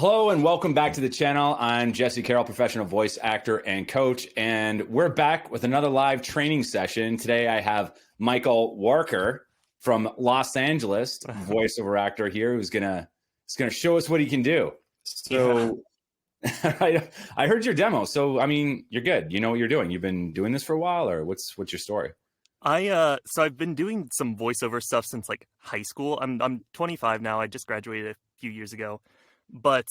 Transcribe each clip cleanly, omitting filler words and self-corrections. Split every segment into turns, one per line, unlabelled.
Hello and welcome back to the channel. I'm Jesse Carroll, professional voice actor and coach, and we're back with another live training session. Today I have Michael Warker from Los Angeles, voiceover actor here, who's gonna show us what he can do. So I heard your demo. So I mean, you're good. You know what you're doing. You've been doing this for a while, or what's your story?
So I've been doing some voiceover stuff since like high school. I'm 25 now. I just graduated a few years ago. But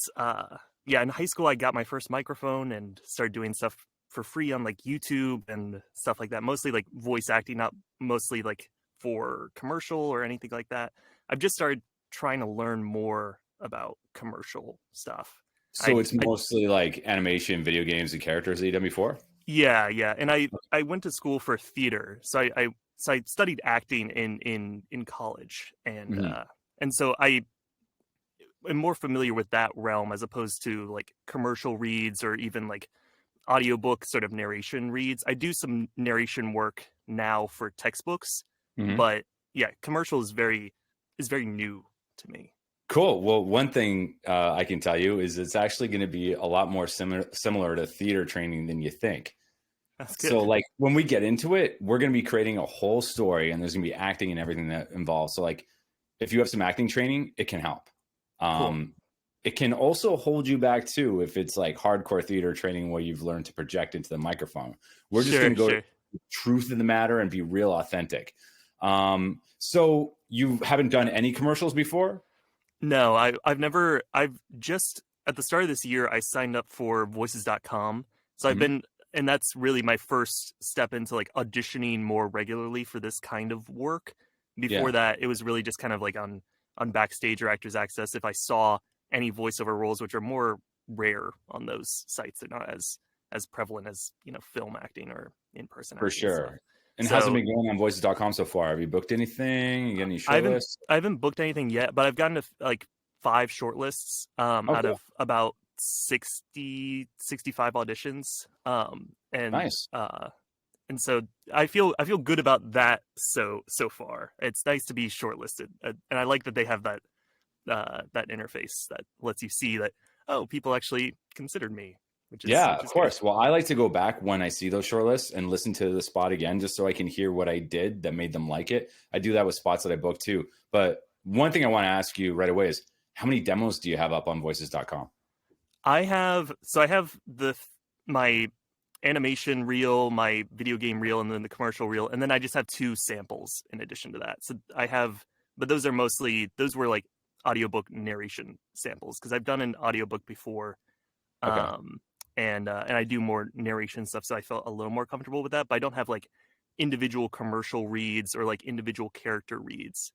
yeah, in high school I got my first microphone and started doing stuff for free on like YouTube and stuff like that. Mostly like voice acting, not mostly like for commercial or anything like that. I've just started trying to learn more about commercial stuff.
So it's mostly like animation, video games, and characters that you've done before?
Yeah. And I went to school for theater. So I studied acting in college and so I am more familiar with that realm as opposed to like commercial reads or even like audiobook sort of narration reads. I do some narration work now for textbooks, but yeah, commercial is very new to me.
Cool. Well, one thing I can tell you is it's actually going to be a lot more similar to theater training than you think.
That's good.
So like when we get into it, we're going to be creating a whole story and there's going to be acting and everything that involves. So like if you have some acting training, it can help.
Cool.
It can also hold you back too if it's like hardcore theater training where you've learned to project into the microphone. We're just going to go to the truth of the matter and be real authentic. So you haven't done any commercials before?
No, I've just at the start of this year I signed up for voices.com. So I've been, and that's really my first step into like auditioning more regularly for this kind of work. Before that, it was really just kind of like on Backstage or Actors Access if I saw any voiceover roles, which are more rare on those sites. They're not as prevalent as, film acting or in-person acting.
For sure. And how's it been going on voices.com so far? Have you booked anything? You got any shortlists?
I haven't booked anything yet, but I've gotten to like 5 shortlists out of about 60, 65 auditions. And
nice.
And so I feel good about that so far. It's nice to be shortlisted, and I like that they have that that interface that lets you see that people actually considered me. Which is
of course. Good. Well, I like to go back when I see those shortlists and listen to the spot again, just so I can hear what I did that made them like it. I do that with spots that I booked too. But one thing I want to ask you right away is how many demos do you have up on voices.com?
I have my animation reel, my video game reel, and then the commercial reel, and then I just have 2 samples in addition to that. So I have, but those were like audiobook narration samples because I've done an audiobook before, and I do more narration stuff, so I felt a little more comfortable with that. But I don't have like individual commercial reads or like individual character reads.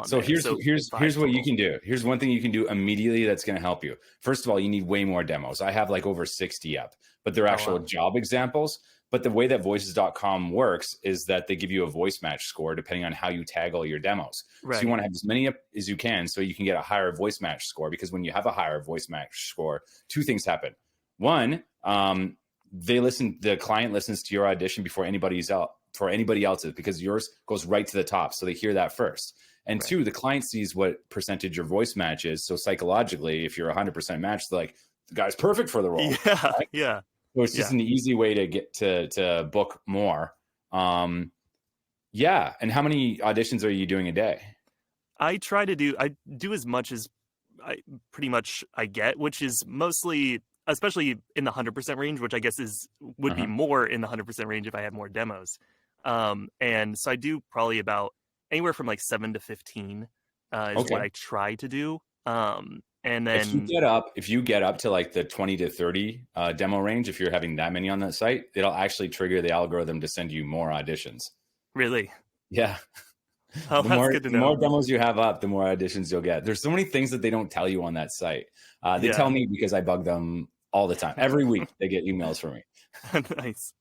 So here's what you can do. Here's one thing you can do immediately that's going to help you. First of all, you need way more demos. I have like over 60 up, but they're actual job examples. But the way that voices.com works is that they give you a voice match score depending on how you tag all your demos. Right. So you want to have as many up as you can so you can get a higher voice match score, because when you have a higher voice match score, 2 things happen. One, the client listens to your audition before anybody else's, because yours goes right to the top. So they hear that first. And 2, the client sees what percentage your voice matches. So psychologically, if you're 100% matched, they're like, the guy's perfect for the role.
Yeah, right? Yeah.
So it's just an easy way to get to book more. And how many auditions are you doing a day?
I do as much as I get, which is mostly, especially in the 100% range, which I guess would be more in the 100% range if I had more demos. And so I do probably about anywhere from like 7 to 15 is what I try to do. And then
if you get up to like the 20 to 30 demo range, if you're having that many on that site, it'll actually trigger the algorithm to send you more auditions.
Really?
Yeah.
Oh, that's good to know.
The more demos you have up, the more auditions you'll get. There's so many things that they don't tell you on that site. They tell me because I bug them all the time. Every week they get emails from me.
Nice.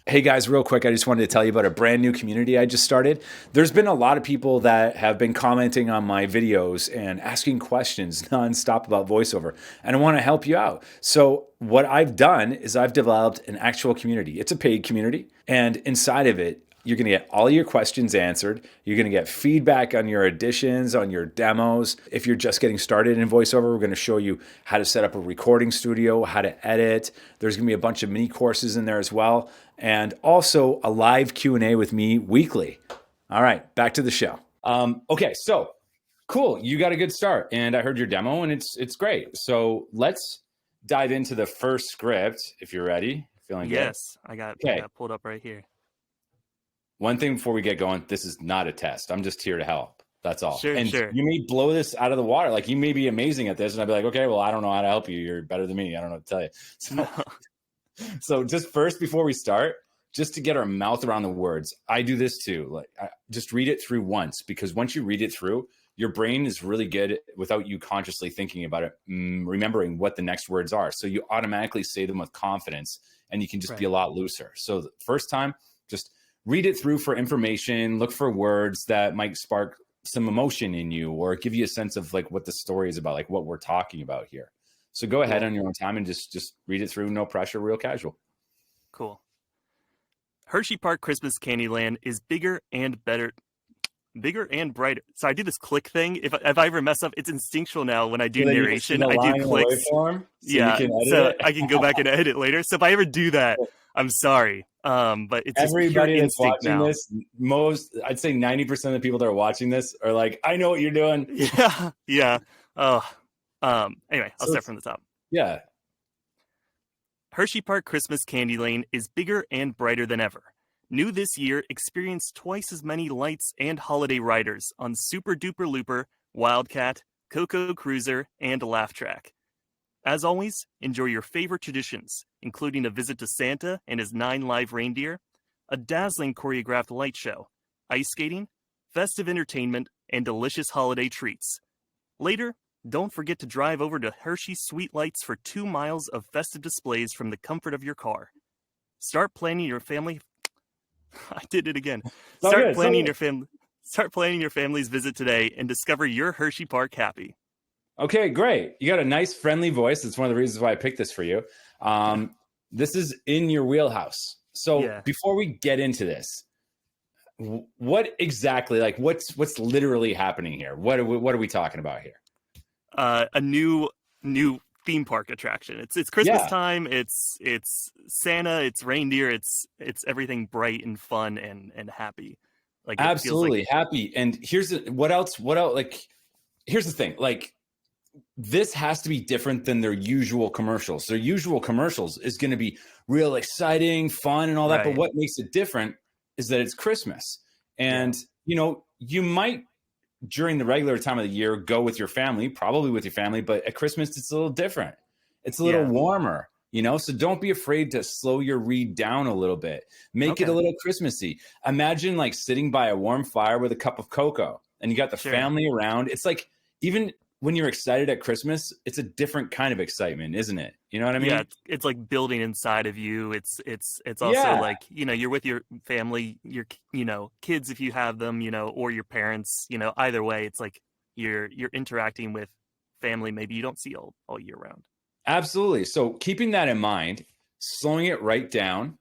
Hey guys, real quick, I just wanted to tell you about a brand new community I just started. There's been a lot of people that have been commenting on my videos and asking questions nonstop about voiceover, and I want to help you out. So what I've done is I've developed an actual community. It's a paid community, and inside of it, You're going to get all your questions answered. You're going to get feedback on your auditions, on your demos. If you're just getting started in VoiceOver, we're going to show you how to set up a recording studio, how to edit. There's going to be a bunch of mini courses in there as well. And also a live Q&A with me weekly. All right, back to the show. Okay, so cool. You got a good start. And I heard your demo and it's great. So let's dive into the first script if you're ready. Feeling good?
Yes, I got pulled up right here.
One thing before we get going, this is not a test. I'm just here to help. That's all.
Sure.
You may blow this out of the water. Like you may be amazing at this. And I'd be like, okay, well, I don't know how to help you. You're better than me. I don't know what to tell you. So just first, before we start, just to get our mouth around the words, I do this too. Like just read it through once, because once you read it through, your brain is really good without you consciously thinking about it, remembering what the next words are. So you automatically say them with confidence and you can just be a lot looser. So the first time, just read it through for information, look for words that might spark some emotion in you or give you a sense of like what the story is about, like what we're talking about here. So go ahead on your own time and just read it through. No pressure, real casual.
Cool. Hershey Park Christmas Candyland is bigger and brighter. So I do this click thing. If I ever mess up, it's instinctual now. When I do narration, I do clicks. So I can go back and edit later. So if I ever do that, I'm sorry. But it's
everybody that's watching this. I'd say 90% of the people that are watching this are like, I know what you're doing.
Yeah. Oh. Anyway, I'll start from the top.
Yeah.
Hershey Park Christmas Candy Lane is bigger and brighter than ever. New this year, experience twice as many lights and holiday riders on Super Duper Looper, Wildcat, Coco Cruiser, and Laugh Track. As always, enjoy your favorite traditions, including a visit to Santa and his 9 live reindeer, a dazzling choreographed light show, ice skating, festive entertainment, and delicious holiday treats. Later, don't forget to drive over to Hershey Sweet Lights for 2 miles of festive displays from the comfort of your car. Start planning your family. I did it again. Start planning your family's visit today and discover your Hershey Park happy.
Okay, great. You got a nice, friendly voice. That's one of the reasons why I picked this for you. This is in your wheelhouse. So before we get into this, what exactly, like what's literally happening here? What are we talking about here?
A new theme park attraction. It's Christmas time. It's Santa. It's reindeer. It's everything bright and fun and happy. Like
absolutely happy. And what else? Like, here's the thing. Like, this has to be different than their usual commercials. Their usual commercials is going to be real exciting, fun, and all that. But what makes it different is that it's Christmas, and you might, during the regular time of the year, go with your family, probably with your family, but at Christmas, it's a little different. It's a little warmer, so don't be afraid to slow your read down a little bit. Make it a little Christmassy. Imagine like sitting by a warm fire with a cup of cocoa and you got the family around. It's like, even when you're excited at Christmas, it's a different kind of excitement, isn't it? You know what I mean?
Yeah, it's like building inside of you. It's also like, you're with your family, your kids if you have them, or your parents, either way, it's like you're interacting with family maybe you don't see all year round.
Absolutely. So keeping that in mind, slowing it right down,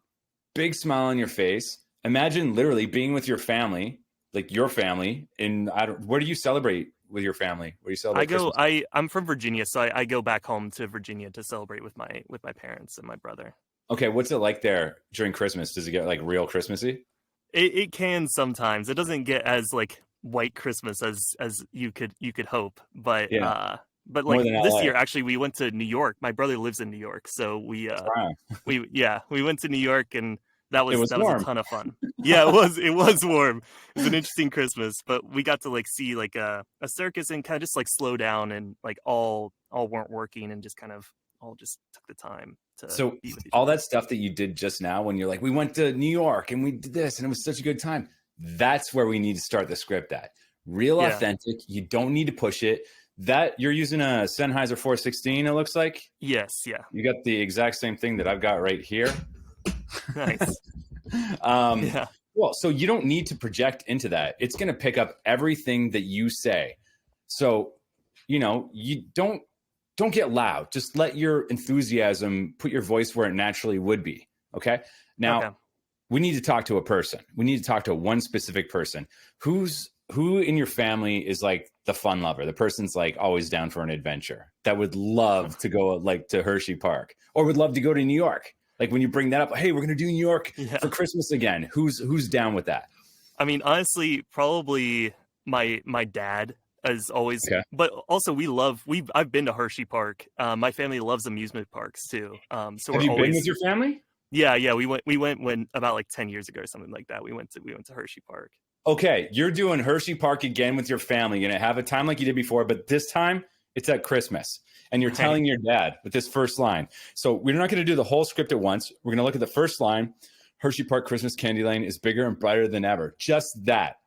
big smile on your face. Imagine literally being with your family, like your family, where do you celebrate with your family? Where do you celebrate?
I'm from Virginia, so I go back home to Virginia to celebrate with my parents and my brother.
Okay, what's it like there during Christmas? Does it get like real Christmassy?
It can sometimes. It doesn't get as like white Christmas as you could hope, but like this year actually we went to New York. My brother lives in New York, so we went to New York, and that was a ton of fun. Yeah, it was warm. It was an interesting Christmas, but we got to like see like a circus and kind of just like slow down, and like all weren't working and just kind of all just took the time to.
So
be with each
all
other.
that stuff that you did just now, when you're like, we went to New York and we did this and it was such a good time. That's where we need to start the script at. Real authentic. You don't need to push it. That you're using a Sennheiser 416, it looks like.
Yes, yeah.
You got the exact same thing that I've got right here.
Nice.
Well, so you don't need to project into that. It's going to pick up everything that you say. So, you don't get loud. Just let your enthusiasm put your voice where it naturally would be. Okay. Now, we need to talk to a person. We need to talk to one specific person. Who in your family is like the fun lover? The person's like always down for an adventure, that would love to go like to Hershey Park, or would love to go to New York. Like when you bring that up, hey, we're going to do New York for Christmas again. Who's down with that?
I mean, honestly, probably my dad is always, but also I've been to Hershey Park. My family loves amusement parks too. So
have you been with your family?
Yeah. We went when about like 10 years ago or something like that. We went to Hershey Park.
Okay. You're doing Hershey Park again with your family. You're going to have a time like you did before, but this time it's at Christmas. And you're telling your dad with this first line. So we're not going to do the whole script at once. We're going to look at the first line. Hershey Park Christmas candy lane is bigger and brighter than ever. Just that.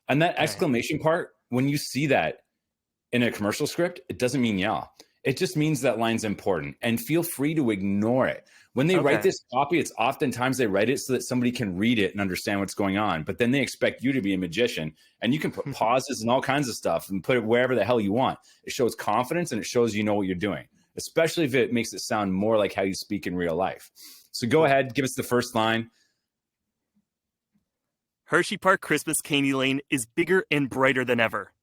And that exclamation part, when you see that in a commercial script, it doesn't mean yell. It just means that line's important, and feel free to ignore it. When they write this copy, it's oftentimes they write it so that somebody can read it and understand what's going on. But then they expect you to be a magician, and you can put pauses and all kinds of stuff and put it wherever the hell you want. It shows confidence, and it shows you know what you're doing, especially if it makes it sound more like how you speak in real life. So go ahead, give us the first line.
Hershey Park Christmas candy lane is bigger and brighter than ever.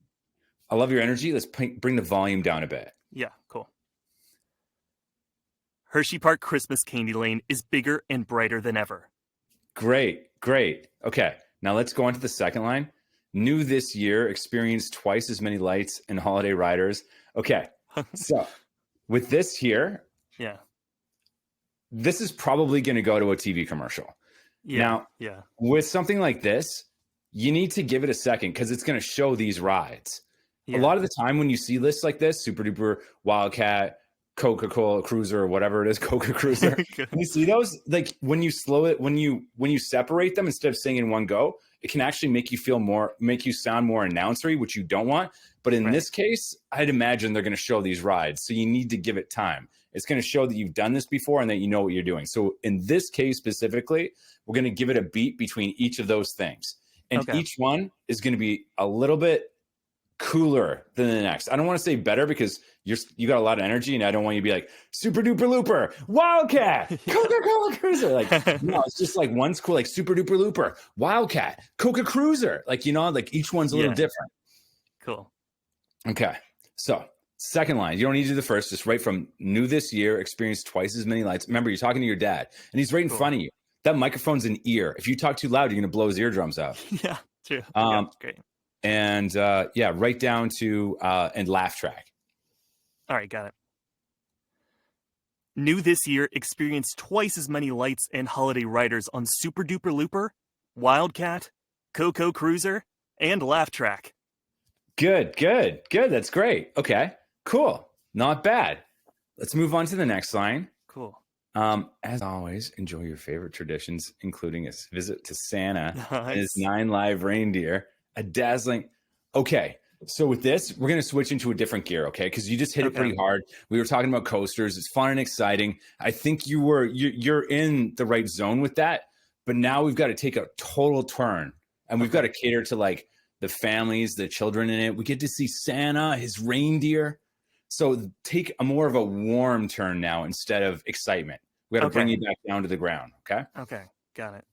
I love your energy. Let's bring the volume down a bit.
Yeah, cool. Hershey Park Christmas candy lane is bigger and brighter than ever.
Great. Okay, now let's go on to the second line. New this year, experienced twice as many lights and holiday riders. Okay, so with this here, this is probably going to go to a TV commercial. Now, with something like this, you need to give it a second because it's going to show these rides. A lot of the time when you see lists like this, Super Duper, Wildcat, Coca-Cola Cruiser, or whatever it is, Coca Cruiser, when you see those, like when you slow it, when you separate them instead of saying in one go, it can actually make you sound more announcery, which you don't want. But in this case, I'd imagine they're going to show these rides. So you need to give it time. It's going to show that you've done this before and that you know what you're doing. So in this case specifically, we're going to give it a beat between each of those things. And each one is going to be a little bit cooler than the next. I don't want to say better because you got a lot of energy, and I don't want you to be like Super Duper Looper, Wildcat, Coca-Cola Cruiser. Like, no, it's just like one's cool, like Super Duper Looper, Wildcat, Coca Cruiser. Like, you know, like each one's a little different.
Cool.
Okay. So second line, you don't need to do the first, just right from new this year, experienced twice as many lights. Remember, you're talking to your dad and he's right in front of you. That microphone's an ear. If you talk too loud, you're going to blow his eardrums out.
Yeah, true. Great.
And right down to and laugh track.
All right, got it. New this year, experienced twice as many lights and holiday riders on Super Duper Looper, Wildcat, Coco Cruiser, and Laugh Track.
Good. That's great. Okay, cool. Not bad. Let's move on to the next line.
Cool.
As always, enjoy your favorite traditions, including a visit to Santa and his 9 live reindeer. A dazzling. Okay, so with this, we're going to switch into a different gear, okay? Because you just hit it pretty hard. We were talking about coasters. It's fun and exciting. I think you're in the right zone with that. But now we've got to take a total turn, and we've got to cater to like the families, the children in it. We get to see Santa, his reindeer. So take a more of a warm turn now instead of excitement. We got to bring you back down to the ground, okay?
Okay, got it.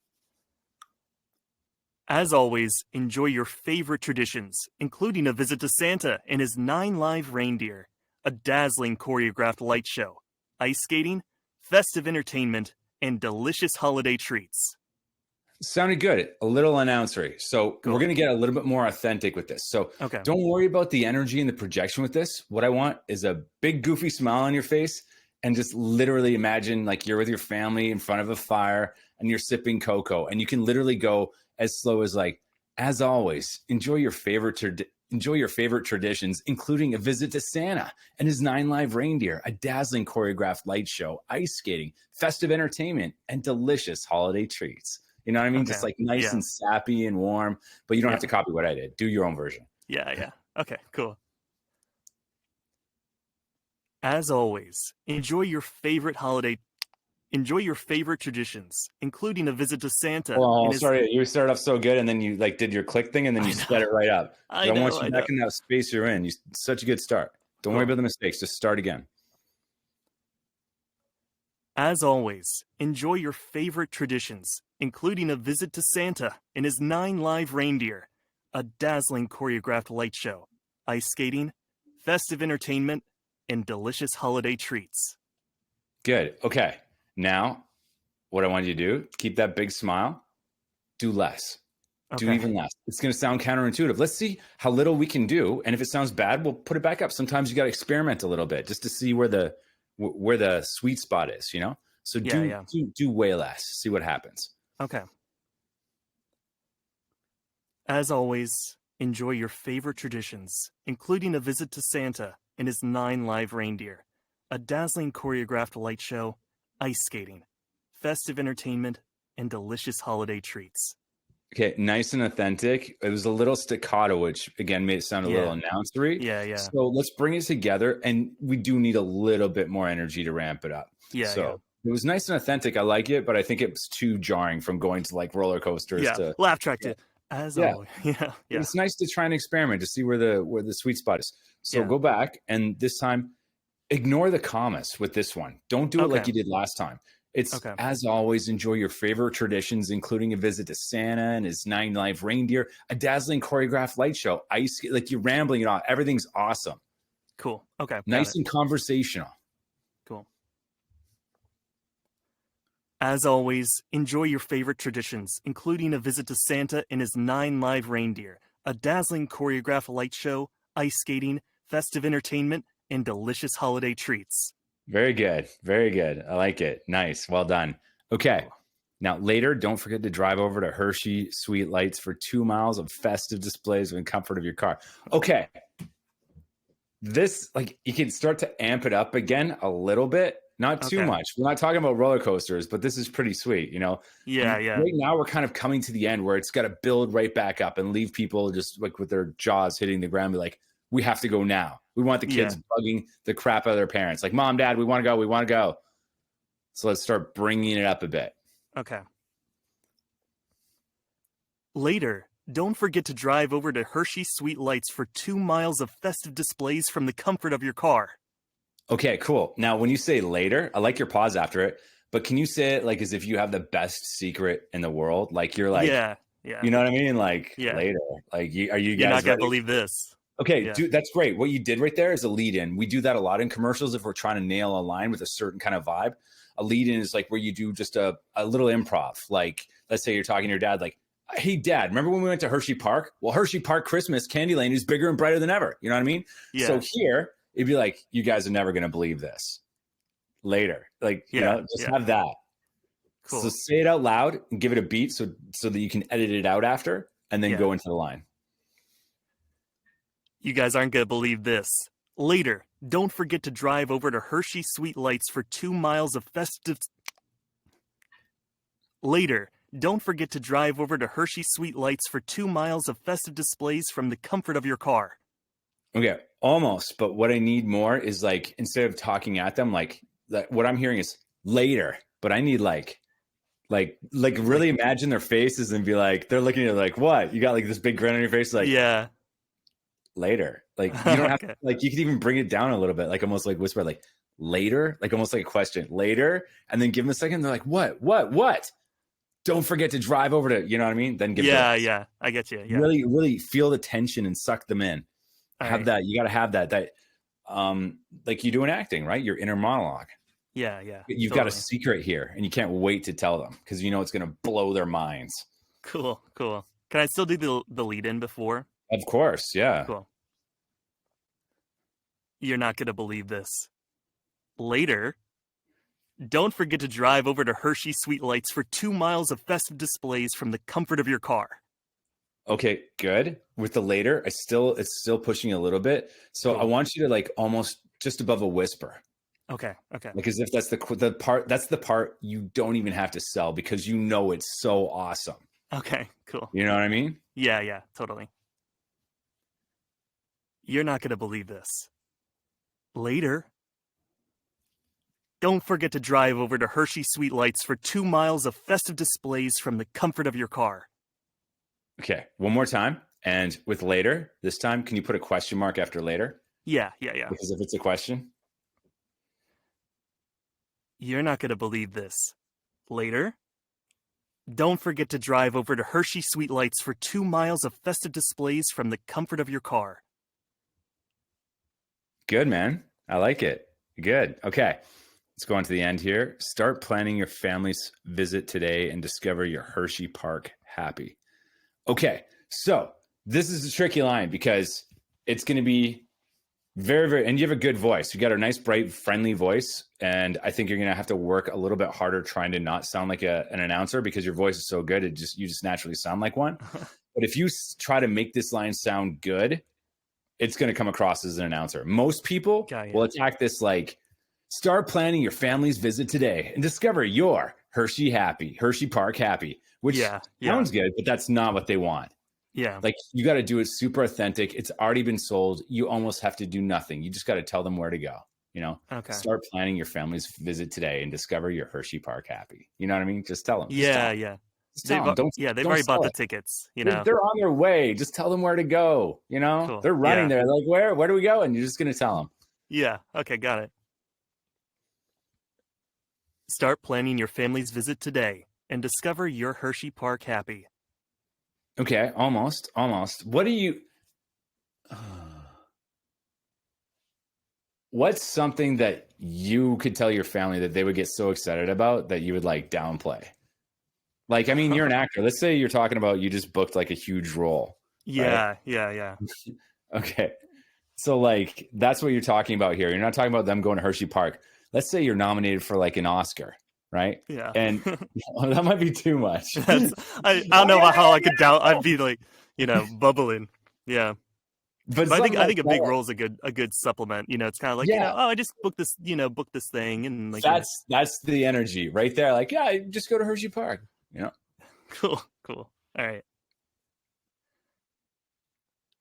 As always, enjoy your favorite traditions, including a visit to Santa and his 9 live reindeer, a dazzling choreographed light show, ice skating, festive entertainment, and delicious holiday treats.
Sounded good. A little announcery. So we're going to get a little bit more authentic with this. So don't worry about the energy and the projection with this. What I want is a big goofy smile on your face, and just literally imagine like you're with your family in front of a fire and you're sipping cocoa, and you can literally go as slow as like, as always, enjoy your favorite traditions, including a visit to Santa and his 9 live reindeer, a dazzling choreographed light show, ice skating, festive entertainment, and delicious holiday treats. You know what I mean? Just like nice and sappy and warm, but you don't have to copy what I did. Do your own version.
Yeah. Okay, cool. As always, enjoy your favorite traditions, including a visit to Santa.
Oh, sorry. You started off so good, and then you like did your click thing, and then you sped it right up. I want you back in that space you're in. Such a good start. Don't worry about the mistakes. Just start again.
As always, enjoy your favorite traditions, including a visit to Santa and his 9 live reindeer, a dazzling choreographed light show, ice skating, festive entertainment, and delicious holiday treats.
Good. Okay. Now, what I want you to do, keep that big smile, do less. Do even less. It's going to sound counterintuitive. Let's see how little we can do. And if it sounds bad, we'll put it back up. Sometimes you got to experiment a little bit just to see where the sweet spot is, you know? So do way less. See what happens.
Okay. As always, enjoy your favorite traditions, including a visit to Santa and his 9 live reindeer, a dazzling choreographed light show, ice skating, festive entertainment, and delicious holiday treats.
Okay, nice and authentic. It was a little staccato, which again made it sound a little announcery.
Yeah.
So let's bring it together, and we do need a little bit more energy to ramp it up. So it was nice and authentic. I like it, but I think it was too jarring from going to like roller coasters to
laugh track to as always. Yeah.
It's nice to try and experiment to see where the sweet spot is. So go back, and this time ignore the commas with this one. Don't do it like you did last time. It's as always, enjoy your favorite traditions, including a visit to Santa and his 9 live reindeer, a dazzling choreographed light show, ice, like you're rambling it on. Everything's awesome.
Cool. Okay.
Nice and conversational.
Cool. As always, enjoy your favorite traditions, including a visit to Santa and his 9 live reindeer, a dazzling choreographed light show, ice skating, festive entertainment, and delicious holiday treats.
Very good. Very good. I like it. Nice. Well done. Okay. Now, later, don't forget to drive over to Hershey Sweet Lights for 2 miles of festive displays in comfort of your car. Okay. This, like, you can start to amp it up again a little bit. Not too much. We're not talking about roller coasters, but this is pretty sweet, you know?
Yeah.
Right now, we're kind of coming to the end where it's got to build right back up and leave people just like with their jaws hitting the ground, be like, we have to go now. We want the kids bugging the crap out of their parents. Like, Mom, Dad, we want to go. We want to go. So let's start bringing it up a bit.
Okay. Later, don't forget to drive over to Hershey Sweet Lights for 2 miles of festive displays from the comfort of your car.
Okay, cool. Now, when you say later, I like your pause after it, but can you say it like as if you have the best secret in the world? Like you're like, you know what I mean? Like later, like are you guys
You're not going
ready?
to believe this.
Okay, dude, that's great. What you did right there is a lead in. We do that a lot in commercials if we're trying to nail a line with a certain kind of vibe. A lead in is like where you do just a little improv. Like, let's say you're talking to your dad, like, hey, Dad, remember when we went to Hershey Park? Well, Hershey Park Christmas Candy Lane is bigger and brighter than ever. You know what I mean?
Yeah.
So here, it'd be like, you guys are never going to believe this. Later. Like, you know, just have that.
Cool.
So say it out loud and give it a beat so that you can edit it out after and then go into the line.
You guys aren't going to believe this. Later, don't forget to drive over to Hershey Sweet Lights for 2 miles of festive... Later, don't forget to drive over to Hershey Sweet Lights for 2 miles of festive displays from the comfort of your car.
Okay, almost. But what I need more is like, instead of talking at them, like what I'm hearing is later, but I need like really imagine their faces and be like, they're looking at it like, what? You got like this big grin on your face, like, later. Like you don't have to, like, you can even bring it down a little bit, like almost like whisper, like later, like almost like a question, later, and then give them a second. They're like, what? Don't forget to drive over to, you know what I mean? Then give
I get you. Yeah.
Really feel the tension and suck them in.
All
that. You got to have that like you do in acting, right? Your inner monologue.
Yeah.
You've got a secret here and you can't wait to tell them because you know it's going to blow their minds.
Cool. Can I still do the lead in before?
Of course. Yeah.
Cool. You're not going to believe this. Later, don't forget to drive over to Hershey Sweet Lights for 2 miles of festive displays from the comfort of your car.
Okay, good. With the later, it's still pushing a little bit. So cool. I want you to like almost just above a whisper.
Okay.
Like as if that's the part you don't even have to sell because you know it's so awesome.
Okay, cool.
You know what I mean?
Yeah, totally. You're not going to believe this. Later, don't forget to drive over to Hershey Sweet Lights for 2 miles of festive displays from the comfort of your car.
Okay, one more time. And with later, this time, can you put a question mark after later?
Yeah.
Because if it's a question.
You're not going to believe this. Later, don't forget to drive over to Hershey Sweet Lights for 2 miles of festive displays from the comfort of your car.
Good, man. I like it. Good. Okay. Let's go on to the end here. Start planning your family's visit today and discover your Hershey Park happy. Okay. So this is a tricky line because it's going to be very, very, and you have a good voice. You got a nice, bright, friendly voice. And I think you're going to have to work a little bit harder trying to not sound like an announcer because your voice is so good. You just naturally sound like one. But if you try to make this line sound good, it's going to come across as an announcer. Most people will attack this like, start planning your family's visit today and discover your Hershey Park happy, which sounds good, but that's not what they want.
Yeah.
Like you got to do it super authentic. It's already been sold. You almost have to do nothing. You just got to tell them where to go. Start planning your family's visit today and discover your Hershey Park happy. You know what I mean? Just tell them.
They've already bought the tickets.
They're on their way. Just tell them where to go.
Cool.
They're running there. Like, where do we go? And you're just going to tell them.
Yeah. Okay. Got it. Start planning your family's visit today and discover your Hershey Park happy.
Okay. Almost. What do you... What's something that you could tell your family that they would get so excited about that you would like downplay? Like, I mean, you're an actor. Let's say you're talking about you just booked like a huge role.
Yeah.
Okay. So like, that's what you're talking about here. You're not talking about them going to Hershey Park. Let's say you're nominated for like an Oscar, right?
Yeah.
And that might be too much.
I don't know how I could doubt. I'd be like, bubbling. Yeah. But I think a big role is a good supplement. It's kind of like, I just booked this, booked this thing, and like
that's the energy right there. Like, just go to Hershey Park.
Cool. All right.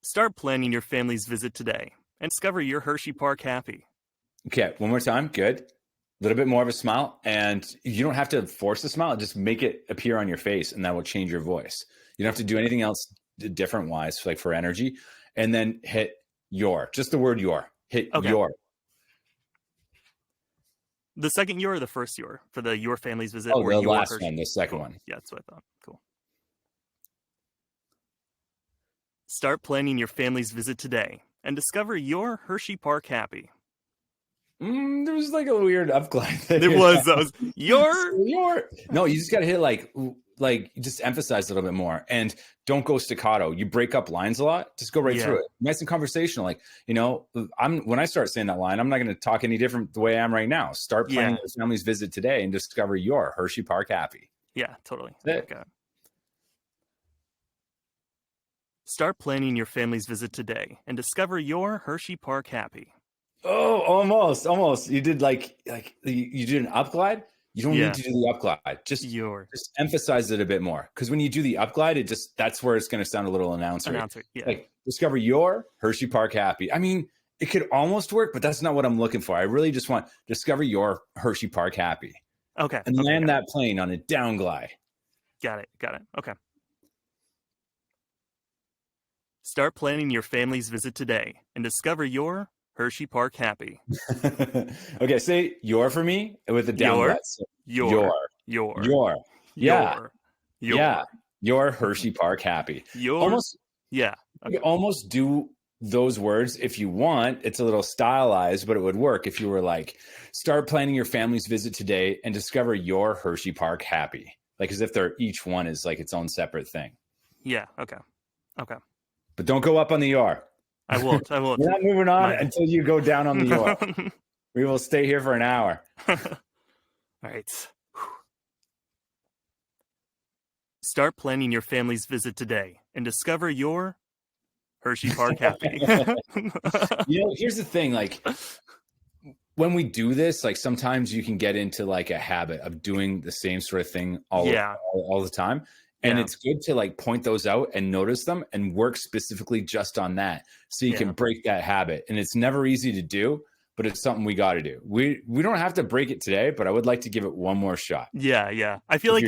Start planning your family's visit today and discover your Hershey Park happy.
Okay, one more time. Good. A little bit more of a smile, and you don't have to force the smile. Just make it appear on your face, and that will change your voice. You don't have to do anything else different wise, like for energy. And then hit just the word your. Hit your.
The second your or the first your for the your family's visit?
Oh,
or
the
your
last
Hershey?
one, the second one.
Yeah, that's what I thought. Cool. Start planning your family's visit today and discover your Hershey Park happy.
There was like a weird upglide.
There was. That was your.
No, you just got to hit like just emphasize a little bit more and don't go staccato. You break up lines a lot. Just go right through it. Nice and conversational. Like, when I start saying that line, I'm not going to talk any different the way I am right now. Start planning your family's visit today and discover your Hershey Park happy.
Yeah, totally.
Okay.
Start planning your family's visit today and discover your Hershey Park happy.
Oh, almost. You did like you did an upglide. You don't need to do the upglide. Just emphasize it a bit more. Because when you do the upglide, that's where it's going to sound a little announcer. Like discover your Hershey Park happy. I mean, it could almost work, but that's not what I'm looking for. I really just want discover your Hershey Park happy.
Okay.
And land that plane on a down glide.
Got it. Okay. Start planning your family's visit today and discover your Hershey Park happy.
Okay, say your for me with the down glide. So your Hershey Park happy. Almost do those words if you want. It's a little stylized, but it would work if you were like, start planning your family's visit today and discover your Hershey Park happy. Like as if each one is like its own separate thing.
Yeah. Okay.
But don't go up on the your.
I won't.
We're not moving on until you go down on the your. We will stay here for an hour.
All right. Start planning your family's visit today and discover your Hershey Park happy.
Here's the thing. Like when we do this, like sometimes you can get into like a habit of doing the same sort of thing all the time. And it's good to like point those out and notice them and work specifically just on that so you can break that habit. And it's never easy to do, but it's something we got to do. We don't have to break it today, but I would like to give it one more shot.
Yeah. I feel like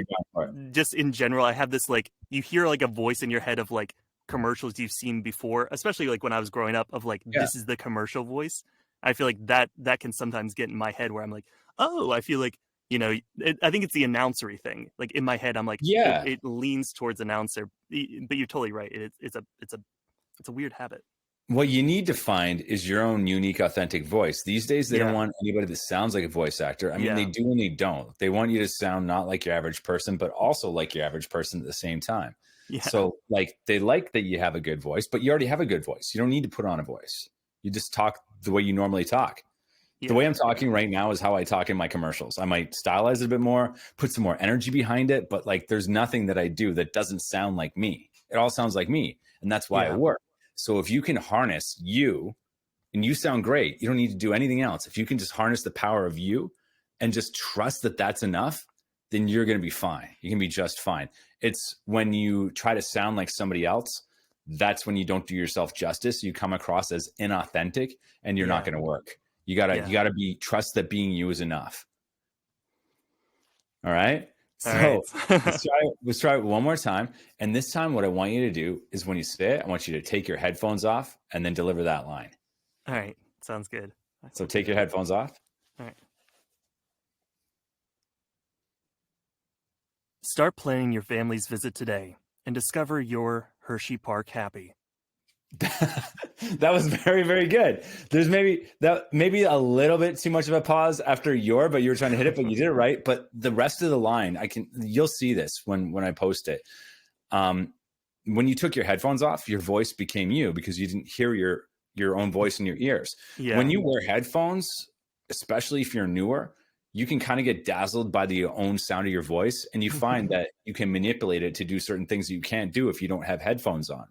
just in general, I have this like, you hear like a voice in your head of like commercials you've seen before, especially like when I was growing up of like, this is the commercial voice. I feel like that can sometimes get in my head where I'm like, oh, I feel like, I think it's the announcery thing. Like in my head, I'm like,
Yeah.
it leans towards announcer, but you're totally right. It's a weird habit.
What you need to find is your own unique, authentic voice. These days, they don't
Yeah.
want anybody that sounds like a voice actor. I mean, they
Yeah.
do and they don't. They want you to sound not like your average person, but also like your average person at the same time.
Yeah.
So, like, they like that you have a good voice, but you already have a good voice. You don't need to put on a voice. You just talk the way you normally talk.
Yeah.
The way I'm talking right now is how I talk in my commercials. I might stylize it a bit more, put some more energy behind it, but like, there's nothing that I do that doesn't sound like me. It all sounds like me, and that's why
Yeah.
it works. So if you can harness you and you sound great, you don't need to do anything else. If you can just harness the power of you and just trust that that's enough, then you're going to be fine. You can be just fine. It's when you try to sound like somebody else, that's when you don't do yourself justice. You come across as inauthentic and you're not going to work. You gotta trust that being you is enough. All right. So let's try it one more time. And this time, what I want you to do is when you say it, I want you to take your headphones off and then deliver that line.
All right. Sounds good.
So take your headphones off.
All right. Start planning your family's visit today and discover your Hershey Park happy.
That was very, very good. There's maybe a little bit too much of a pause after but you were trying to hit it, but you did it right. But the rest of the line, you'll see this when I post it. When you took your headphones off, your voice became you because you didn't hear your own voice in your ears.
Yeah.
When you wear headphones, especially if you're newer, you can kind of get dazzled by the own sound of your voice, and you find that you can manipulate it to do certain things that you can't do if you don't have headphones on.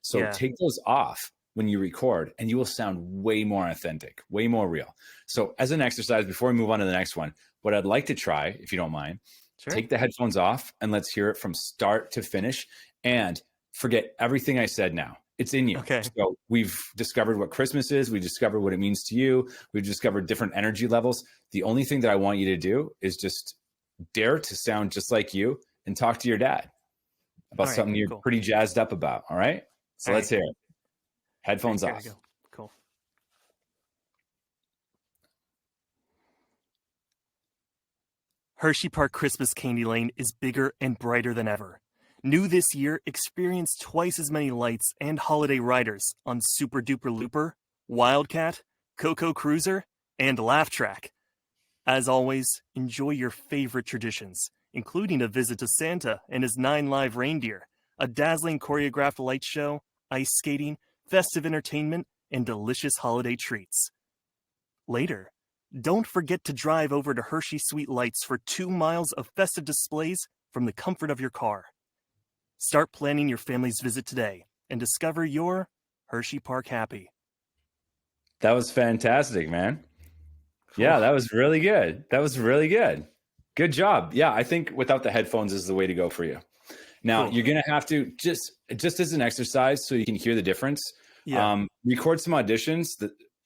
So take those off when you record and you will sound way more authentic, way more real. So as an exercise, before we move on to the next one, what I'd like to try, if you don't mind, take the headphones off and let's hear it from start to finish and forget everything I said now. It's in you.
Okay.
So we've discovered what Christmas is. We discovered what it means to you. We've discovered different energy levels. The only thing that I want you to do is just dare to sound just like you and talk to your dad about something you're pretty jazzed up about. All right. So let's hear it. Headphones off.
Cool. Hershey Park Christmas Candy Lane is bigger and brighter than ever. New this year, experience twice as many lights and holiday riders on Super Duper Looper, Wildcat, Coco Cruiser, and Laugh Track. As always, enjoy your favorite traditions, including a visit to Santa and his 9 live reindeer, a dazzling choreographed light show, ice skating, festive entertainment, and delicious holiday treats. Later, don't forget to drive over to Hershey Sweet Lights for 2 miles of festive displays from the comfort of your car. Start planning your family's visit today and discover your Hershey Park happy.
That was fantastic, man.
Cool.
Yeah, that was really good. That was really good. Good job. Yeah, I think without the headphones is the way to go for you. Now, you're going to have to just as an exercise so you can hear the difference, record some auditions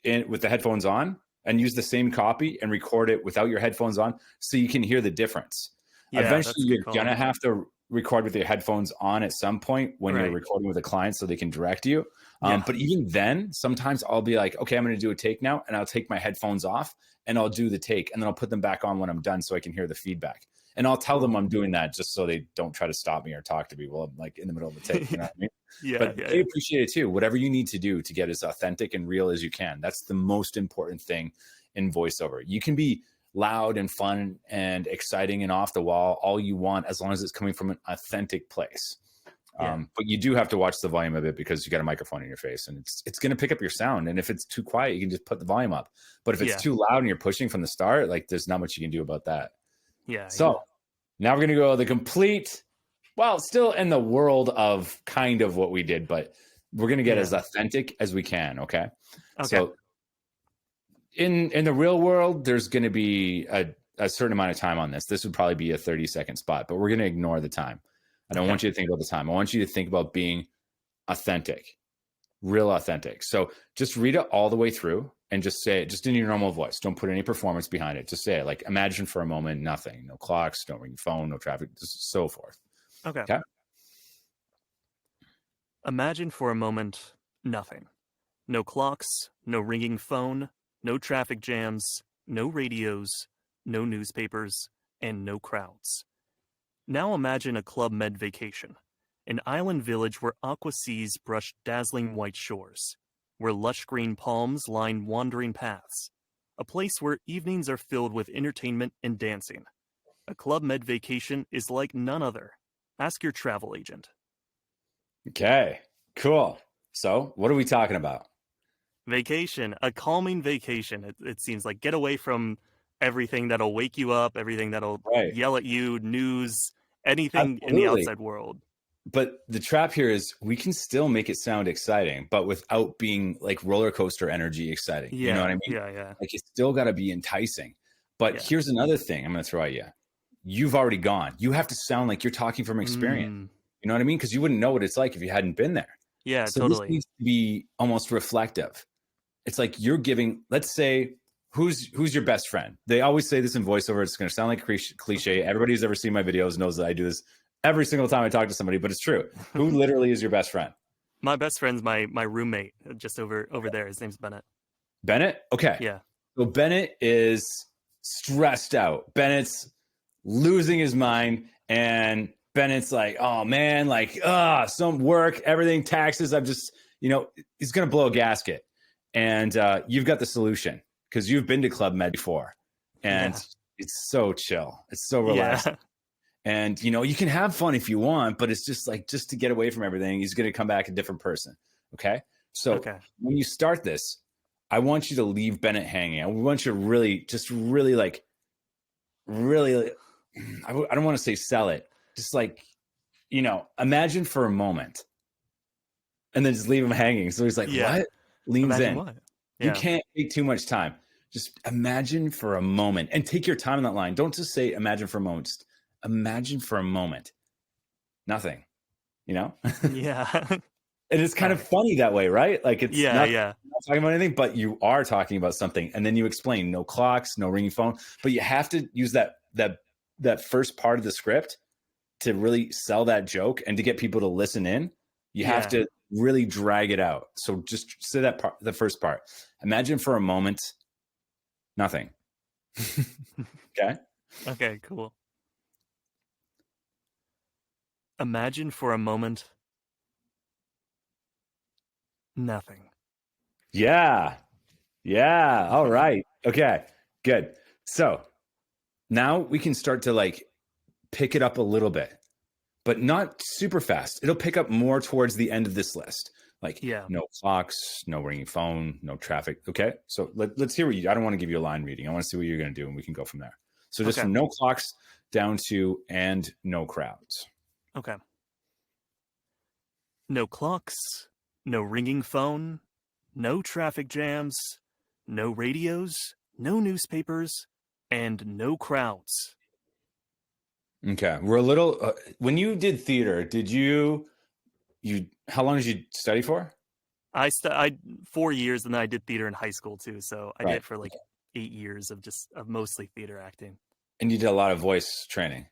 with the headphones on and use the same copy and record it without your headphones on so you can hear the difference. Yeah, eventually, you're going to have to record with your headphones on at some point when you're recording with a client so they can direct you. But even then, sometimes I'll be like, okay, I'm going to do a take now, and I'll take my headphones off and I'll do the take, and then I'll put them back on when I'm done so I can hear the feedback. And I'll tell them I'm doing that just so they don't try to stop me or talk to me while I'm like in the middle of the take. You know what I mean? But they appreciate it too. Whatever you need to do to get as authentic and real as you can. That's the most important thing in voiceover. You can be loud and fun and exciting and off the wall all you want, as long as it's coming from an authentic place. But you do have to watch the volume of it because you got a microphone in your face and it's going to pick up your sound. And if it's too quiet, you can just put the volume up. But if it's too loud and you're pushing from the start, like there's not much you can do about that. So now we're going to go the complete, well, still in the world of kind of what we did, but we're going to get as authentic as we can. Okay. So in the real world, there's going to be a certain amount of time on this. This would probably be a 30-second spot, but we're going to ignore the time. I don't want you to think about the time. I want you to think about being authentic, real authentic. So just read it all the way through and just say it just in your normal voice. Don't put any performance behind it. Just say it like, imagine for a moment, nothing, no clocks, don't ring your phone, no traffic, just so forth. Okay.
Imagine for a moment, nothing. No clocks, no ringing phone, no traffic jams, no radios, no newspapers, and no crowds. Now imagine a Club Med vacation, an island village where aqua seas brush dazzling white shores, where lush green palms line wandering paths, a place where evenings are filled with entertainment and dancing. A Club Med vacation is like none other. Ask your travel agent.
Okay, cool. So what are we talking about?
Vacation, a calming vacation. It seems like get away from everything that'll wake you up, everything that'll yell at you, news, anything in the outside world.
But the trap here is we can still make it sound exciting, but without being like roller coaster energy exciting.
Yeah,
you know what I mean?
Yeah.
Like it's still got to be enticing. But here's another thing I'm going to throw at you. You've already gone. You have to sound like you're talking from experience. You know what I mean? Because you wouldn't know what it's like if you hadn't been there.
Yeah,
so
totally.
This needs to be almost reflective. It's like you're giving, let's say, who's your best friend? They always say this in voiceover. It's going to sound like a cliche. Everybody who's ever seen my videos knows that I do this every single time I talk to somebody, but it's true. Who literally is your best friend?
My best friend's my roommate just over there. His name's Bennett.
Bennett? Okay.
Yeah.
So Bennett is stressed out. Bennett's losing his mind, and Bennett's like, oh man, like, some work, everything, taxes. I'm just, he's going to blow a gasket. And you've got the solution because you've been to Club Med before, and it's so chill. It's so relaxing. And, you can have fun if you want, but it's just like, just to get away from everything, he's going to come back a different person. Okay. So when you start this, I want you to leave Bennett hanging. I want you to really I don't want to say sell it. Just like, imagine for a moment and then just leave him hanging. So he's like, what? Leans
imagine
in.
What?
Yeah. You can't take too much time. Just imagine for a moment and take your time on that line. Don't just say imagine for a moment. Just imagine for a moment. Nothing,
Yeah.
And it's kind of funny that way, right? Like it's not talking about anything, but you are talking about something. And then you explain no clocks, no ringing phone, but you have to use that first part of the script to really sell that joke and to get people to listen in. You have to really drag it out. So just say that part, the first part. Imagine for a moment, nothing. Okay.
Okay, cool. Imagine for a moment, nothing.
Yeah. All right. Okay, good. So now we can start to like pick it up a little bit, but not super fast. It'll pick up more towards the end of this list. Like no clocks, no ringing phone, no traffic. Okay. So let's hear I don't want to give you a line reading. I want to see what you're going to do and we can go from there. So just from no clocks down to and no crowds.
Okay. No clocks, no ringing phone, no traffic jams, no radios, no newspapers, and no crowds.
Okay. We're a little, when you did theater, did you, how long did you study for?
I 4 years, and then I did theater in high school too. So I did it for like 8 years of mostly theater acting. And
you did a lot of voice training.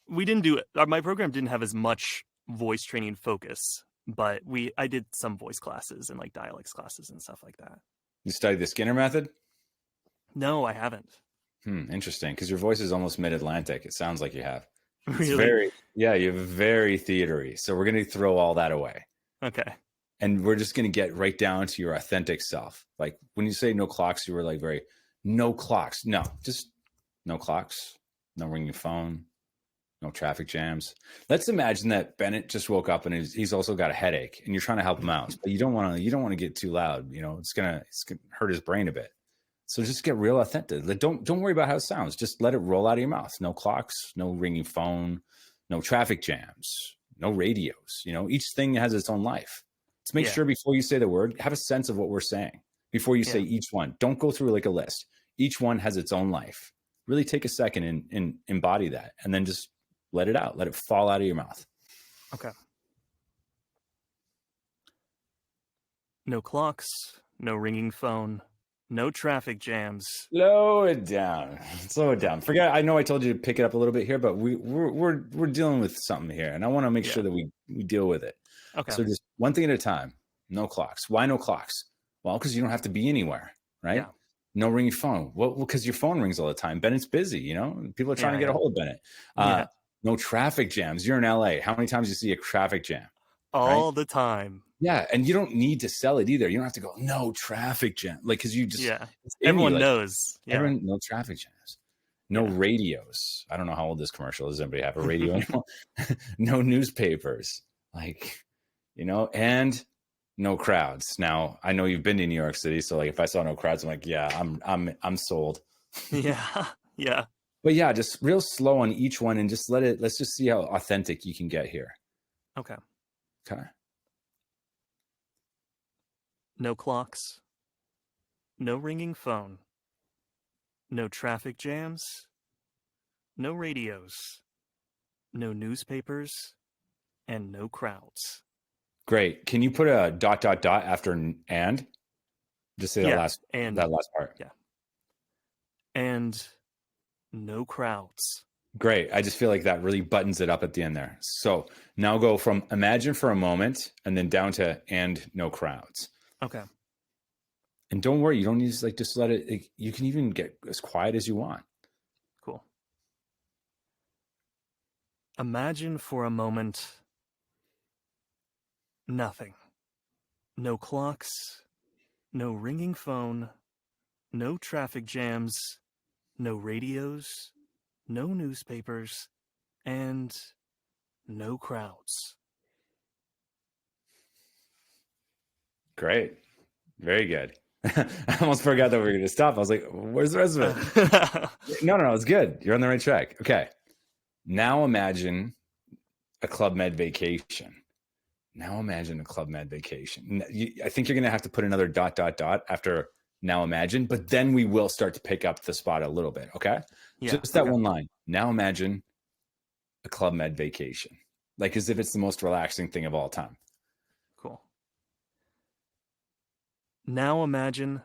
We didn't do it. My program didn't have as much voice training focus, but I did some voice classes and like dialects classes and stuff like that.
You studied the Skinner method?
No, I haven't.
Interesting, because your voice is almost mid-Atlantic. It sounds like you have.
Really?
You have very theatery. So we're going to throw all that away.
Okay.
And we're just going to get right down to your authentic self. Like when you say no clocks, you were like no clocks. No, just no clocks, no ringing phone, no traffic jams. Let's imagine that Bennett just woke up and he's also got a headache and you're trying to help him out, but you don't want to get too loud. It's going to hurt his brain a bit. So just get real authentic. Don't worry about how it sounds. Just let it roll out of your mouth. No clocks, no ringing phone, no traffic jams, no radios. Each thing has its own life. Let's make sure before you say the word, have a sense of what we're saying before you say each one. Don't go through like a list. Each one has its own life. Really take a second and embody that, and then just let it out. Let it fall out of your mouth.
Okay. No clocks, no ringing phone, no traffic jams.
Slow it down. Forget. I know I told you to pick it up a little bit here, but we're dealing with something here, and I want to make sure that we deal with it.
Okay.
So just one thing at a time. No clocks. Why no clocks? Well, because you don't have to be anywhere, right?
Yeah.
No ringing phone. Well, because your phone rings all the time. Bennett's busy, you know? People are trying to get a hold of Bennett. No traffic jams. You're in LA. How many times do you see a traffic jam?
All the time.
Yeah. And you don't need to sell it either. You don't have to go, no traffic jam. Like, because you just,
everyone knows.
Everyone, no traffic jams. No radios. I don't know how old this commercial is. Does anybody have a radio anymore? No newspapers. Like, you know, and no crowds. Now, I know you've been to New York City, so like if I saw no crowds, I'm like, yeah, I'm sold.
Yeah.
But yeah, just real slow on each one and just let's just see how authentic you can get here.
Okay.
Okay.
No clocks. No ringing phone. No traffic jams. No radios. No newspapers. And no crowds.
Great. Can you put a ... after and? Just say that last part.
Yeah. And no crowds.
Great. I just feel like that really buttons it up at the end there. So now go from imagine for a moment and then down to and no crowds.
Okay.
And don't worry, you don't need to like just let it. Like, you can even get as quiet as you want.
Cool. Imagine for a moment nothing. No clocks, no ringing phone, no traffic jams, no radios, no newspapers, and no crowds.
Great. Very good. I almost forgot that we were going to stop. I was like, where's the rest of it? No, it's good. You're on the right track. Okay. Now imagine a Club Med vacation. I think you're going to have to put another ... after now imagine, but then we will start to pick up the spot a little bit. Okay. Yeah, just that one line. Now imagine a Club Med vacation, like as if it's the most relaxing thing of all time.
Cool. Now imagine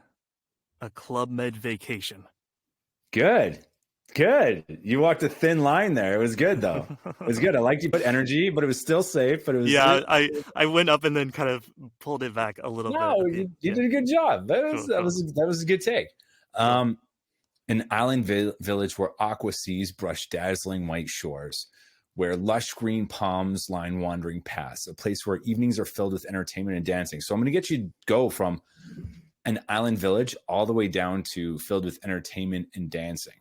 a Club Med vacation.
Good. You walked a thin line there. It was good though. It was good. I liked you put energy, but it was still safe. But it was
I went up and then kind of pulled it back a little bit.
No, you did a good job. That was a good take. An island village where aqua seas brush dazzling white shores, where lush green palms line wandering paths, a place where evenings are filled with entertainment and dancing. So I'm going to get you to go from an island village all the way down to filled with entertainment and dancing.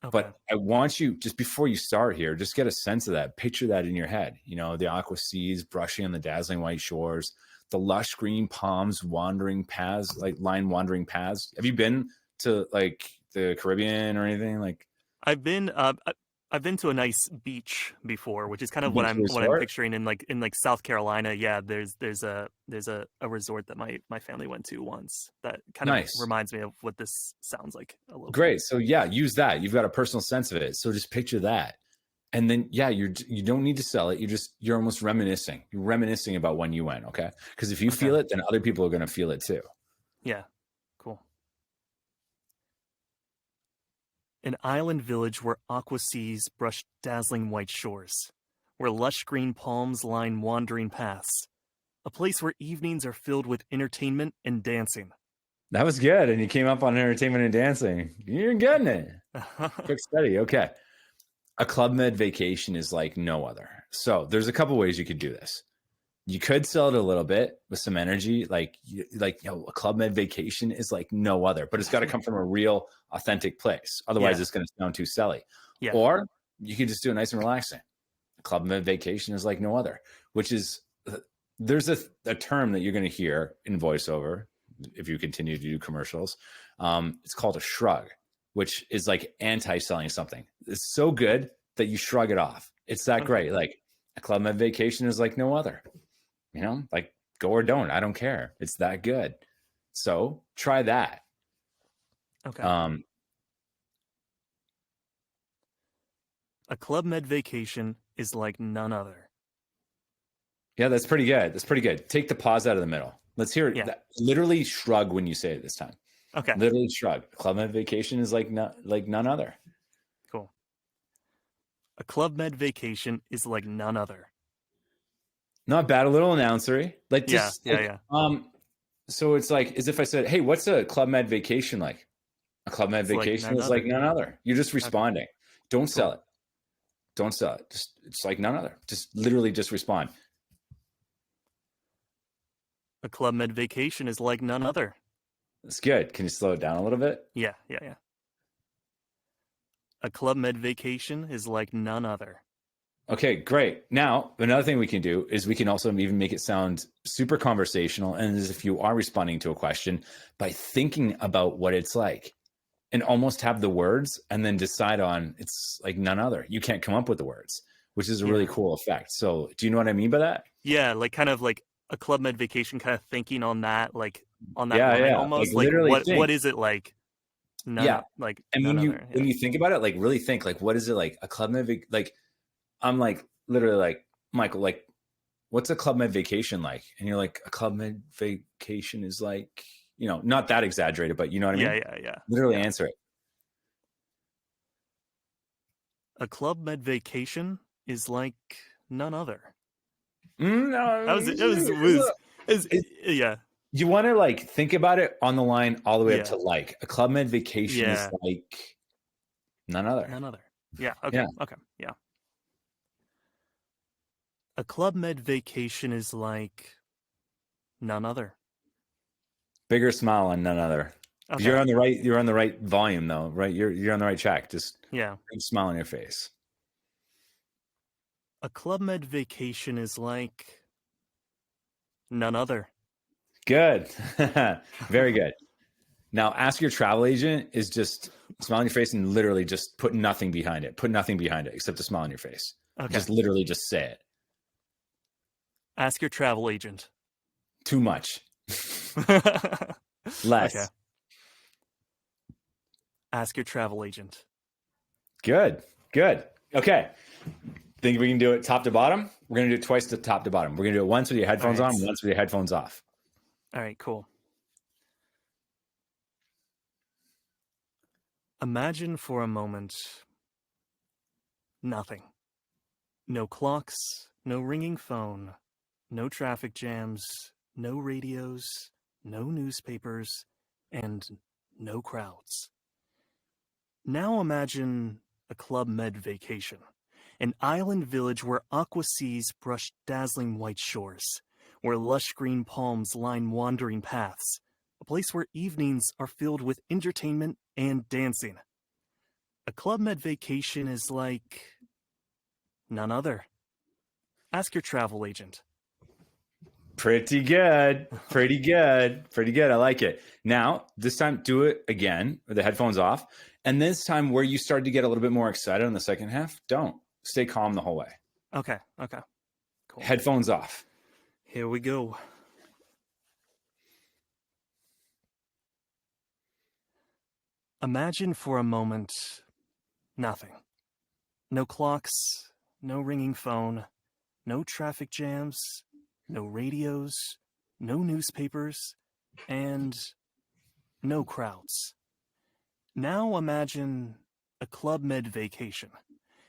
Okay. But I want you, just before you start here, just get a sense of that. Picture that in your head. You know, the aqua seas brushing on the dazzling white shores, the lush green palms wandering paths, like line wandering paths. Have you been to like the Caribbean or anything? Like,
I've been to a nice beach before, which is kind of what I'm picturing in like South Carolina. Yeah, there's a resort that my family went to once that kind of reminds me of what this sounds like a little
Great.
bit.
So yeah, use that. You've got a personal sense of it. So just picture that. And then you don't need to sell it. You're almost reminiscing. You're reminiscing about when you went, okay? Because if you feel it, then other people are going to feel it too.
Yeah. Cool. An island village where aqua seas brush dazzling white shores, where lush green palms line wandering paths, a place where evenings are filled with entertainment and dancing.
That was good, and you came up on entertainment and dancing. You're getting it. Quick study. Okay. A Club Med vacation is like no other. So there's a couple ways you could do this. You could sell it a little bit with some energy, like a Club Med vacation is like no other, but it's got to come from a real, authentic place. Otherwise, it's going to sound too selly. Yeah. Or you could just do it nice and relaxing. A Club Med vacation is like no other, which is there's a term that you're going to hear in voiceover if you continue to do commercials. It's called a shrug, which is like anti-selling something. It's so good that you shrug it off. It's that great. Like a Club Med vacation is like no other. You know, like go or don't. I don't care. It's that good. So try that.
Okay. A Club Med vacation is like none other.
Yeah, that's pretty good. That's pretty good. Take the pause out of the middle. Let's hear it. Yeah. Literally shrug when you say it this time.
Okay.
Literally shrug. A Club Med vacation is like none other.
Cool. A Club Med vacation is like none other.
Not bad. A little announcery. Like just
yeah.
So it's like as if I said, "Hey, what's a Club Med vacation like?" A Club Med vacation is like none other. You're just responding. Okay. Don't sell it. Don't sell it. Just, it's like none other. Just literally just respond.
A Club Med vacation is like none other.
That's good. Can you slow it down a little bit?
Yeah. A Club Med vacation is like none other.
Okay, great. Now, another thing we can do is we can also even make it sound super conversational, and as if you are responding to a question by thinking about what it's like and almost have the words and then decide on it's like none other. You can't come up with the words, which is a really cool effect. So do you know what I mean by that?
Yeah, like kind of like a Club Med vacation, kind of thinking on that, like on that line almost. Like what is it like? Like
and when you think about it, like really think like what is it like a Club Med like I'm like literally like Michael, like what's a Club Med vacation like? And you're like, a Club Med vacation is like, you know, not that exaggerated, but you know what I mean?
Yeah.
Literally answer it.
A Club Med vacation is like none other.
No,
yeah.
You want to like think about it on the line all the way up to like a Club Med vacation is like none other.
None other. Yeah. Okay. Yeah. A Club Med vacation is like none other.
Bigger smile on none other. Okay. You're on the right volume though, right? You're on the right track. Just big smile on your face.
A Club Med vacation is like none other.
Good. Very good. Now, ask your travel agent is just smile on your face and literally just put nothing behind it. Put nothing behind it except a smile on your face. Okay. Just literally just say it.
Ask your travel agent.
Too much. Less.
Okay. Ask your travel agent.
Good. Okay. Think we can do it top to bottom? We're going to do it twice to top to bottom. We're going to do it once with your headphones on, once with your headphones off.
All right, cool. Imagine for a moment nothing. No clocks, no ringing phone, no traffic jams, no radios, no newspapers, and no crowds. Now imagine a Club Med vacation, an island village where aqua seas brush dazzling white shores, where lush green palms line wandering paths, a place where evenings are filled with entertainment and dancing. A Club Med vacation is like none other. Ask your travel agent.
Pretty good. I like it. Now, this time, do it again with the headphones off. And this time, where you start to get a little bit more excited in the second half, don't. Stay calm the whole way.
Okay. Cool.
Headphones off.
Here we go. Imagine for a moment nothing. No clocks, no ringing phone, no traffic jams, no radios, no newspapers, and no crowds. Now imagine a Club Med vacation,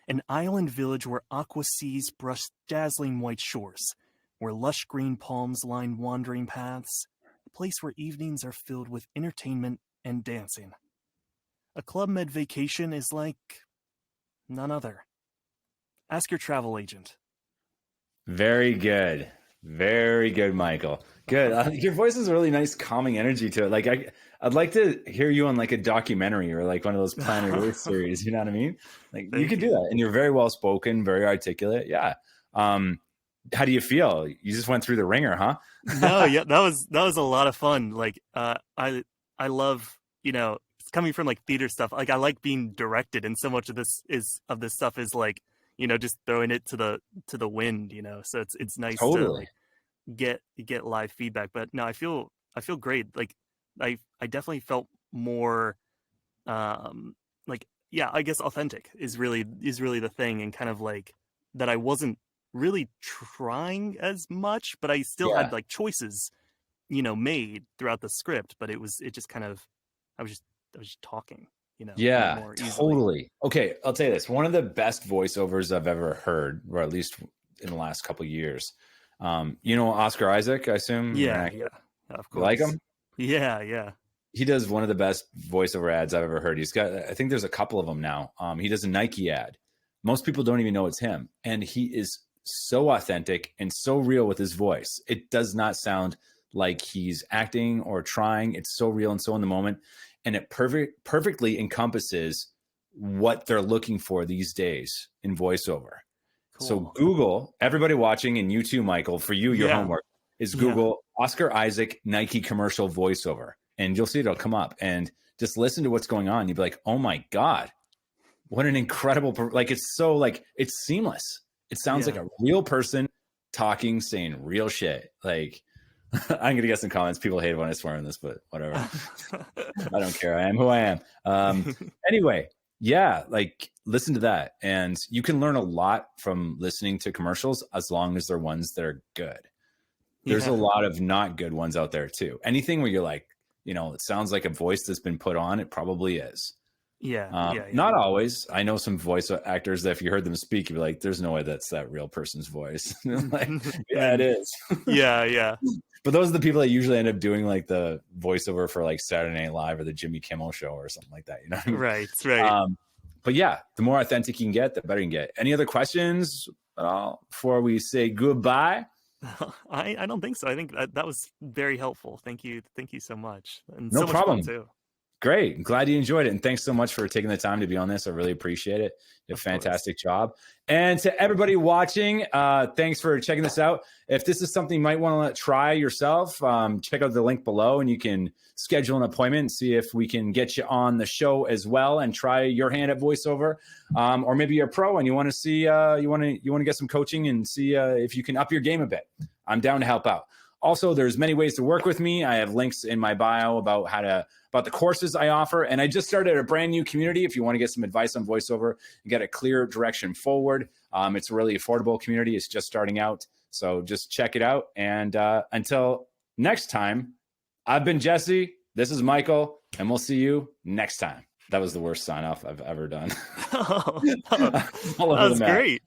an island village where aqua seas brush dazzling white shores, where lush green palms line wandering paths, a place where evenings are filled with entertainment and dancing. A Club Med vacation is like none other. Ask your travel agent.
Very good, Michael. Good. Your voice has a really nice, calming energy to it. Like I'd like to hear you on like a documentary or like one of those Planet Earth series. You know what I mean? Like you could do that, and you're very well spoken, very articulate. Yeah. How do you feel? You just went through the ringer, huh?
No, yeah, that was a lot of fun. Like I love, you know, coming from like theater stuff. Like I like being directed, and so much of this stuff is like, you know, just throwing it to the wind, you know. So it's nice to like get live feedback. But no, I feel great. Like I definitely felt more like, yeah, I guess authentic is really the thing, and kind of like that I wasn't really trying as much, but I still had like choices, you know, made throughout the script, but it just kind of I was just talking, you know.
Yeah,
more
totally. Okay, I'll tell you this. One of the best voiceovers I've ever heard, or at least in the last couple of years. You know Oscar Isaac, I assume?
Yeah, of course.
You like him?
Yeah.
he does one of the best voiceover ads I've ever heard. He's got, I think there's a couple of them now. He does a Nike ad. Most people don't even know it's him. And he is so authentic and so real with his voice. It does not sound like he's acting or trying. It's so real and so in the moment. And it perfectly encompasses what they're looking for these days in voiceover. Cool. So Google, everybody watching, and you too, Michael, for you, your homework is Google Oscar Isaac Nike commercial voiceover. And you'll see it'll come up, and just listen to what's going on. You'll be like, oh my God, what an incredible, like, it's so like, it's seamless. It sounds like a real person talking, saying real shit. Like, I'm going to get some comments. People hate it when I swear on this, but whatever. I don't care. I am who I am. Anyway, yeah, like, listen to that. And you can learn a lot from listening to commercials as long as they're ones that are good. There's a lot of not good ones out there too. Anything where you're like, you know, it sounds like a voice that's been put on, it probably is. Not always. I know some voice actors that if you heard them speak, you'd be like, there's no way that's that real person's voice. Like, yeah, it is.
Yeah.
But those are the people that usually end up doing like the voiceover for like Saturday Night Live or the Jimmy Kimmel show or something like that. You know what I mean?
Right.
But yeah, the more authentic you can get, the better you can get. Any other questions before we say goodbye?
I don't think so. I think that was very helpful. Thank you so much. And
no
so much
problem.
fun too.
Great. I'm glad you enjoyed it. And thanks so much for taking the time to be on this. I really appreciate it. You did a fantastic job. And to everybody watching, thanks for checking this out. If this is something you might want to try yourself, check out the link below and you can schedule an appointment and see if we can get you on the show as well and try your hand at voiceover. Or maybe you're a pro and you want to see, you want to get some coaching and see if you can up your game a bit. I'm down to help out. Also, there's many ways to work with me. I have links in my bio about about the courses I offer. And I just started a brand new community. If you want to get some advice on voiceover and get a clear direction forward, it's a really affordable community. It's just starting out. So just check it out. And until next time, I've been Jesse. This is Michael, and we'll see you next time. That was the worst sign off I've ever done.
That was great.